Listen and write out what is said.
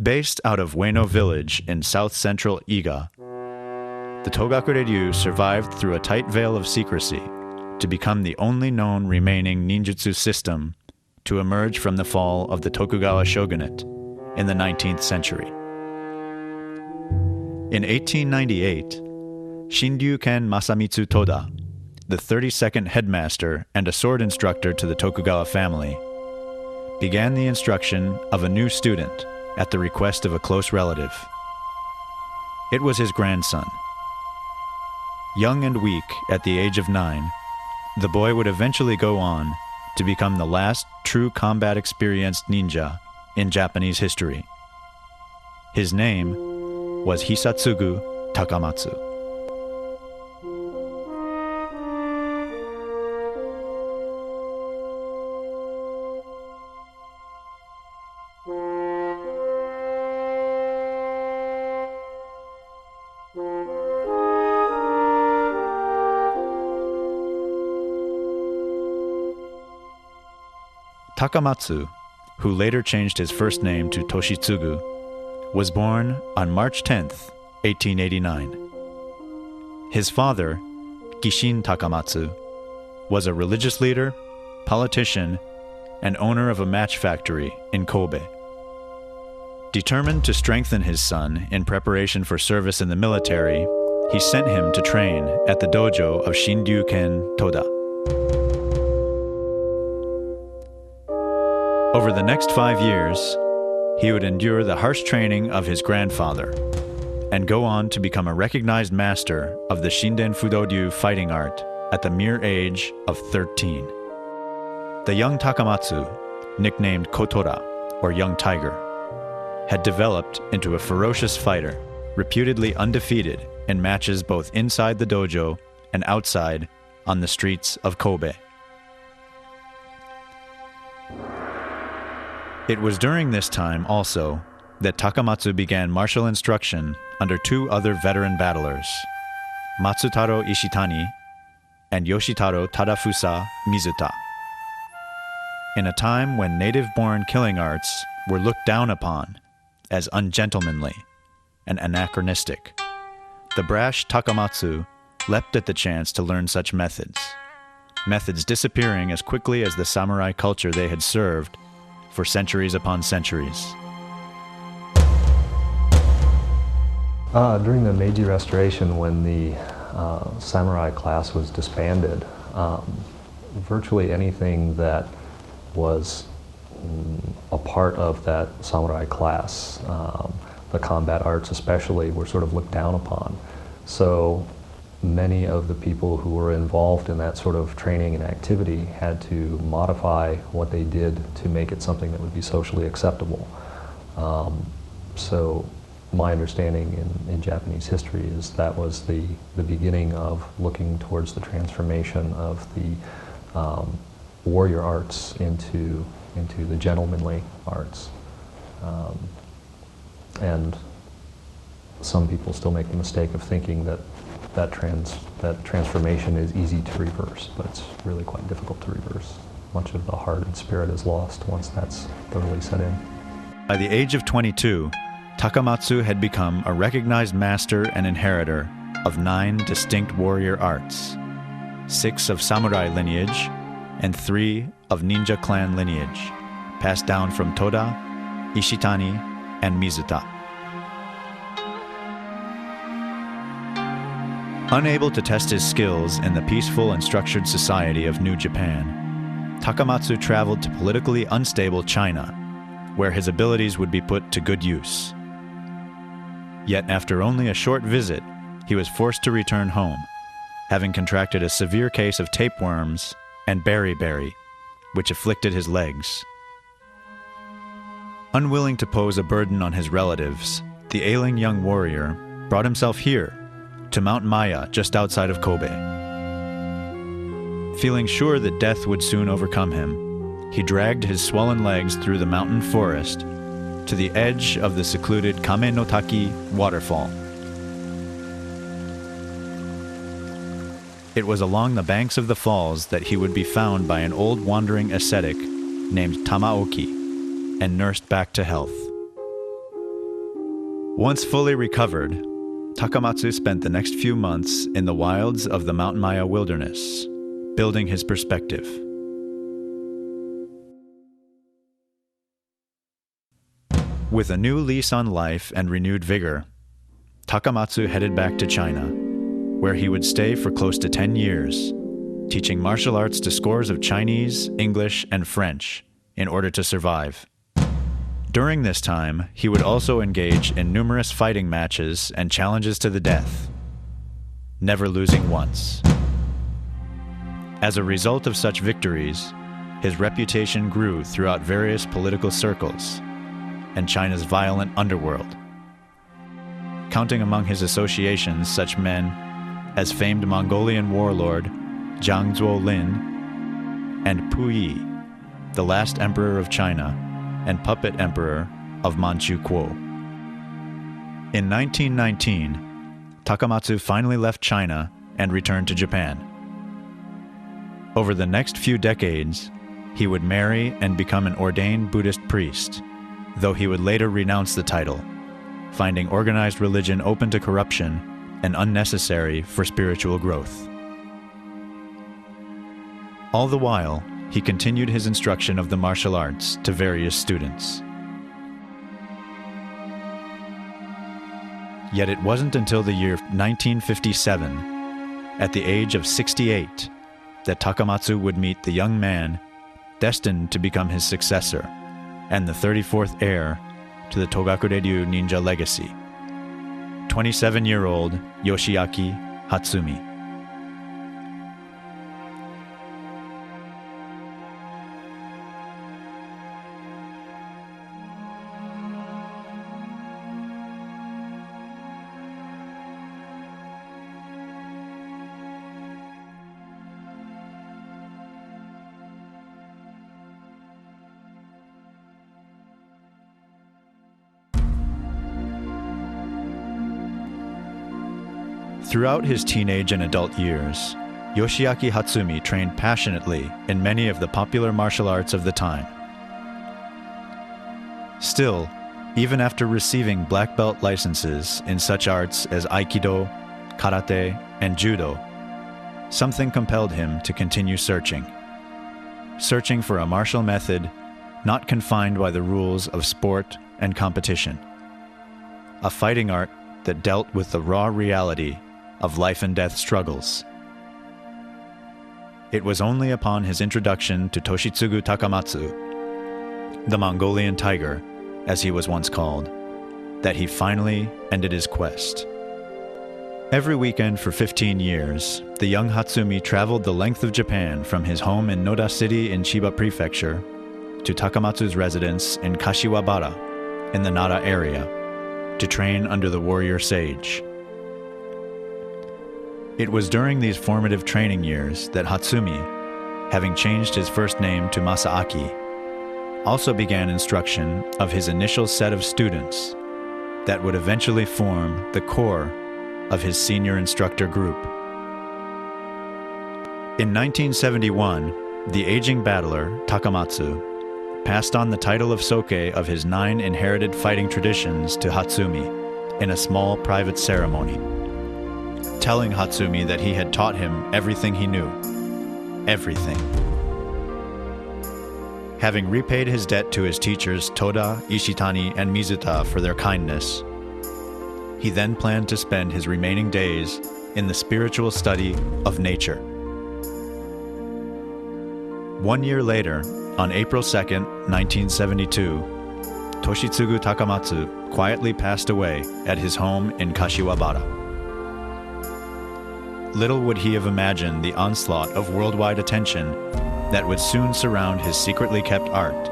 Based out of Ueno village in south-central Iga, the Togakure-ryu survived through a tight veil of secrecy to become the only known remaining ninjutsu system to emerge from the fall of the Tokugawa shogunate in the 19th century. In 1898, Shinryuken Masamitsu Toda, the 32nd headmaster and a sword instructor to the Tokugawa family, began the instruction of a new student at the request of a close relative. It was his grandson. Young and weak at the age of 9, the boy would eventually go on to become the last true combat-experienced ninja in Japanese history. His name was Hisatsugu Takamatsu. Takamatsu, who later changed his first name to Toshitsugu, was born on March 10, 1889. His father, Gishin Takamatsu, was a religious leader, politician, and owner of a match factory in Kobe. Determined to strengthen his son in preparation for service in the military, he sent him to train at the dojo of Shinryuken Toda. Over the next 5 years, he would endure the harsh training of his grandfather and go on to become a recognized master of the Shinden Fudoryu fighting art at the mere age of 13. The young Takamatsu, nicknamed Kotora, or Young Tiger, had developed into a ferocious fighter, reputedly undefeated in matches both inside the dojo and outside on the streets of Kobe. It was during this time also that Takamatsu began martial instruction under 2 other veteran battlers, Matsutaro Ishitani and Yoshitaro Tadafusa Mizuta. In a time when native-born killing arts were looked down upon as ungentlemanly and anachronistic, the brash Takamatsu leapt at the chance to learn such methods disappearing as quickly as the samurai culture they had served for centuries upon centuries. During the Meiji Restoration, when the samurai class was disbanded, virtually anything that was a part of that samurai class, the combat arts especially, were sort of looked down upon. So many of the people who were involved in that sort of training and activity had to modify what they did to make it something that would be socially acceptable. So my understanding in Japanese history is that was the beginning of looking towards the transformation of the warrior arts into the gentlemanly arts. And some people still make the mistake of thinking that transformation is easy to reverse, but it's really quite difficult to reverse. Much of the heart and spirit is lost once that's thoroughly set in. By the age of 22, Takamatsu had become a recognized master and inheritor of 9 distinct warrior arts, 6 of samurai lineage, and 3 of ninja clan lineage, passed down from Toda, Ishitani, and Mizuta. Unable to test his skills in the peaceful and structured society of New Japan, Takamatsu traveled to politically unstable China, where his abilities would be put to good use. Yet after only a short visit, he was forced to return home, having contracted a severe case of tapeworms and beriberi, which afflicted his legs. Unwilling to pose a burden on his relatives, the ailing young warrior brought himself here, to Mount Maya just outside of Kobe. Feeling sure that death would soon overcome him, he dragged his swollen legs through the mountain forest to the edge of the secluded Kame no Taki waterfall. It was along the banks of the falls that he would be found by an old wandering ascetic named Tamaoki and nursed back to health. Once fully recovered, Takamatsu spent the next few months in the wilds of the Mount Maya wilderness, building his perspective. With a new lease on life and renewed vigor, Takamatsu headed back to China, where he would stay for close to 10 years, teaching martial arts to scores of Chinese, English, and French in order to survive. During this time, he would also engage in numerous fighting matches and challenges to the death, never losing once. As a result of such victories, his reputation grew throughout various political circles and China's violent underworld, counting among his associations such men as famed Mongolian warlord Jiang Zuolin and Puyi, the last emperor of China and puppet emperor of Manchu Kuo. In 1919, Takamatsu finally left China and returned to Japan. Over the next few decades, he would marry and become an ordained Buddhist priest, though he would later renounce the title, finding organized religion open to corruption and unnecessary for spiritual growth. All the while, he continued his instruction of the martial arts to various students. Yet it wasn't until the year 1957, at the age of 68, that Takamatsu would meet the young man destined to become his successor and the 34th heir to the Togakure-ryu ninja legacy, 27-year-old Yoshiaki Hatsumi. Throughout his teenage and adult years, Yoshiaki Hatsumi trained passionately in many of the popular martial arts of the time. Still, even after receiving black belt licenses in such arts as Aikido, Karate, and Judo, something compelled him to continue searching for a martial method not confined by the rules of sport and competition, a fighting art that dealt with the raw reality of life and death struggles. It was only upon his introduction to Toshitsugu Takamatsu, the Mongolian Tiger, as he was once called, that he finally ended his quest. Every weekend for 15 years, the young Hatsumi traveled the length of Japan from his home in Noda City in Chiba Prefecture to Takamatsu's residence in Kashiwabara in the Nara area to train under the warrior sage. It was during these formative training years that Hatsumi, having changed his first name to Masaaki, also began instruction of his initial set of students that would eventually form the core of his senior instructor group. In 1971, the aging battler, Takamatsu, passed on the title of Soke of his 9 inherited fighting traditions to Hatsumi in a small private ceremony, telling Hatsumi that he had taught him everything he knew. Everything. Having repaid his debt to his teachers Toda, Ishitani, and Mizuta for their kindness, he then planned to spend his remaining days in the spiritual study of nature. 1 year later, on April 2nd, 1972, Toshitsugu Takamatsu quietly passed away at his home in Kashiwabara. Little would he have imagined the onslaught of worldwide attention that would soon surround his secretly kept art